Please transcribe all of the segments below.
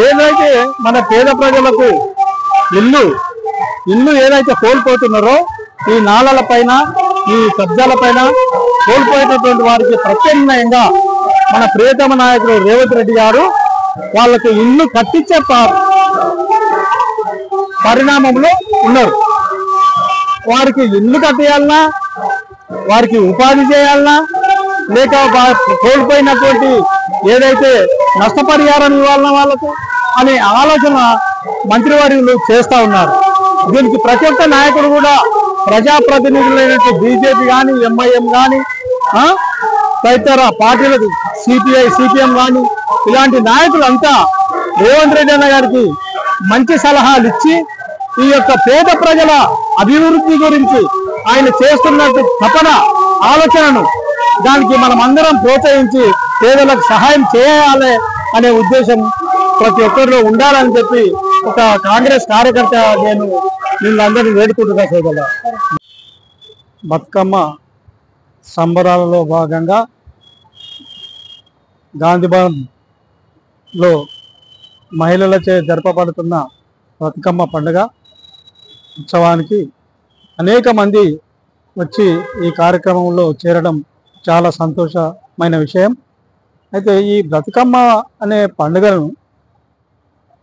ఏదైతే మన పేద ప్రజలకు ఇల్లు ఏదైతే కోల్పోతున్నారో ఈ నాళాల పైన ఈ కబ్జాల పైన కోల్పోయేటటువంటి వారికి ప్రత్యామ్నాయంగా మన ప్రియతమ నాయకుడు రేవంత్ రెడ్డి గారు వాళ్ళకు ఇల్లు కట్టించే పరిణామంలో ఉన్నారు. వారికి ఇల్లు కట్టేయాలన్నా, వారికి ఉపాధి చేయాలన్నా, లేక కోల్పోయినటువంటి ఏదైతే నష్టపరిహారం ఇవ్వాలన్నా వాళ్ళకు అనే ఆలోచన మంత్రివర్యులు చేస్తూ ఉన్నారు. దీనికి ప్రతి ఒక్క నాయకుడు కూడా ప్రజాప్రతినిధులైనటువంటి బీజేపీ కానీ, ఎంఐఎం కానీ, తదితర పార్టీలకు సిపిఐ, సిపిఎం కానీ ఇలాంటి నాయకులంతా రేవంత్ రెడ్డి అన్న గారికి మంచి సలహాలు ఇచ్చి ఈ యొక్క పేద ప్రజల అభివృద్ధి గురించి ఆయన చేస్తున్నట్టు తపన ఆలోచనను దానికి మనం అందరం ప్రోత్సహించి పేదలకు సహాయం చేయాలి అనే ఉద్దేశం ప్రతి ఒక్కరిలో ఉండాలని చెప్పి ఒక కాంగ్రెస్ కార్యకర్త నేను వీళ్ళందరినీ వేడుకుంటున్నా. సోదరుల బతుకమ్మ సంబరాలలో భాగంగా గాంధీభవన్లో మహిళలచే జరపబడుతున్న బతుకమ్మ పండుగ ఉత్సవానికి అనేక మంది వచ్చి ఈ కార్యక్రమంలో చేరడం చాలా సంతోషమైన విషయం. అయితే ఈ బతుకమ్మ అనే పండుగను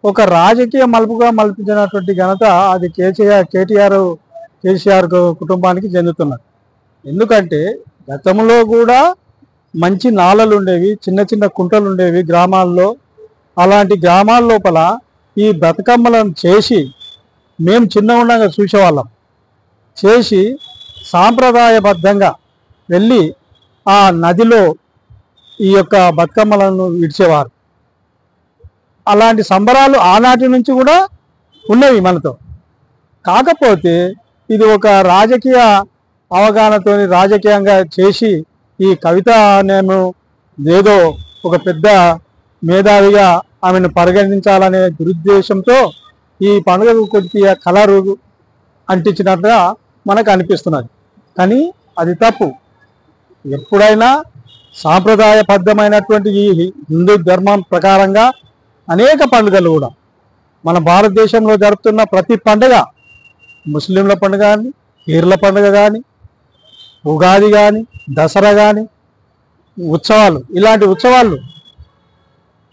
ఒక రాజకీయ మలుపుగా మలుపించినటువంటి ఘనత అది కేసీఆర్ కుటుంబానికి చెందుతున్నది. ఎందుకంటే గతంలో కూడా మంచి నాళలు ఉండేవి, చిన్న చిన్న కుంటలు ఉండేవి గ్రామాల్లో. అలాంటి గ్రామాల లోపల ఈ బతుకమ్మలను చేసి మేము చిన్న ఉండగా చూసేవాళ్ళం. చేసి సాంప్రదాయబద్ధంగా వెళ్ళి ఆ నదిలో ఈ యొక్క బతుకమ్మలను విడిచేవారు. అలాంటి సంబరాలు ఆనాటి నుంచి కూడా ఉన్నవి మనతో. కాకపోతే ఇది ఒక రాజకీయ అవగాహనతో రాజకీయంగా చేసి ఈ కవిత నేను ఏదో ఒక పెద్ద మేధావిగా ఆమెను పరిగణించాలనే దురుద్దేశంతో ఈ పండుగకు కొద్దిగా కలరు అంటించినట్టుగా మనకు అనిపిస్తున్నది. కానీ అది తప్పు. ఎప్పుడైనా సాంప్రదాయబద్ధమైనటువంటి ఈ హిందూ ధర్మం ప్రకారంగా అనేక పండుగలు కూడా మన భారతదేశంలో జరుపుతున్న ప్రతి పండుగ, ముస్లింల పండుగ కానీ, పీర్ల పండుగ కానీ, ఉగాది కానీ, దసరా కానీ, ఉత్సవాలు, ఇలాంటి ఉత్సవాలు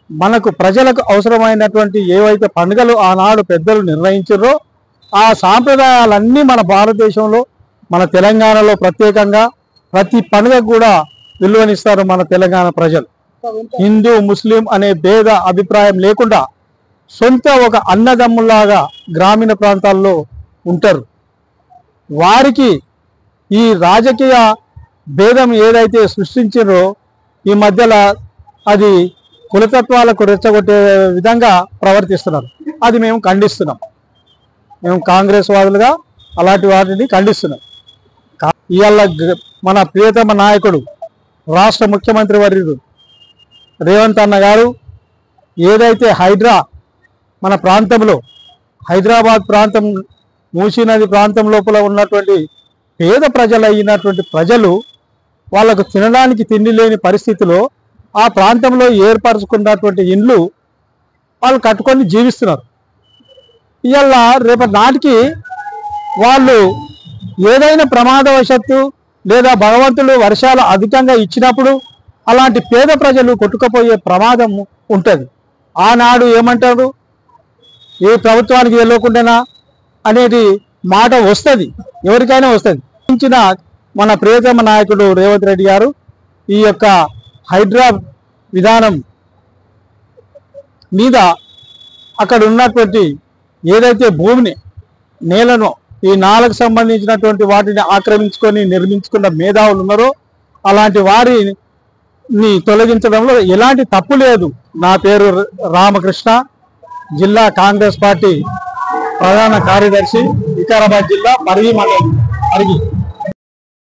మనకు ప్రజలకు అవసరమైనటువంటి ఏవైతే పండుగలు ఆనాడు పెద్దలు నిర్ణయించారో ఆ సాంప్రదాయాలన్నీ మన భారతదేశంలో, మన తెలంగాణలో ప్రత్యేకంగా ప్రతి పండుగకు కూడా విలువనిస్తారు మన తెలంగాణ ప్రజలు. హిందూ ముస్లిం అనే భేద అభిప్రాయం లేకుండా సొంత ఒక అన్నదమ్ములాగా గ్రామీణ ప్రాంతాల్లో ఉంటారు. వారికి ఈ రాజకీయ భేదం ఏదైతే సృష్టించారో ఈ మధ్యలో అది కులతత్వాలకు రెచ్చగొట్టే విధంగా ప్రవర్తిస్తున్నారు. అది మేము ఖండిస్తున్నాం. మేము కాంగ్రెస్ వాదులుగా అలాంటి వాటిని ఖండిస్తున్నాం. ఇవాళ మన ప్రియతమ నాయకుడు రాష్ట్ర ముఖ్యమంత్రి వర్యుడు రేవంత్ అన్న గారు ఏదైతే మన ప్రాంతంలో హైదరాబాద్ ప్రాంతం, మూసీ నది ప్రాంతం లోపల ఉన్నటువంటి పేద ప్రజలు అయినటువంటి ప్రజలు వాళ్ళకు తినడానికి తిండి లేని పరిస్థితిలో ఆ ప్రాంతంలో ఏర్పరచుకున్నటువంటి ఇండ్లు వాళ్ళు కట్టుకొని జీవిస్తున్నారు. ఇవాళ రేపటి నాటికి వాళ్ళు ఏదైనా ప్రమాదవశత్తు లేదా భగవంతుడు వర్షాలు అధికంగా ఇచ్చినప్పుడు అలాంటి పేద ప్రజలు కొట్టుకుపోయే ప్రమాదం ఉంటుంది. ఆనాడు ఏమంటారు, ఏ ప్రభుత్వానికి వెళ్ళకుండానా అనేది మాట వస్తుంది, ఎవరికైనా వస్తుంది. మన ప్రియతమ నాయకుడు రేవంత్ రెడ్డి గారు ఈ యొక్క విధానం మీద అక్కడ ఉన్నటువంటి ఏదైతే భూమిని, నేలను, ఈ నాలకు సంబంధించినటువంటి వాటిని ఆక్రమించుకొని నిర్మించుకున్న మేధావులు ఉన్నారో అలాంటి వారిని తొలగించడంలో ఎలాంటి తప్పు లేదు. నా పేరు రామకృష్ణ, జిల్లా కాంగ్రెస్ పార్టీ ప్రధాన కార్యదర్శి, వికారాబాద్ జిల్లా పరిగి మండలం.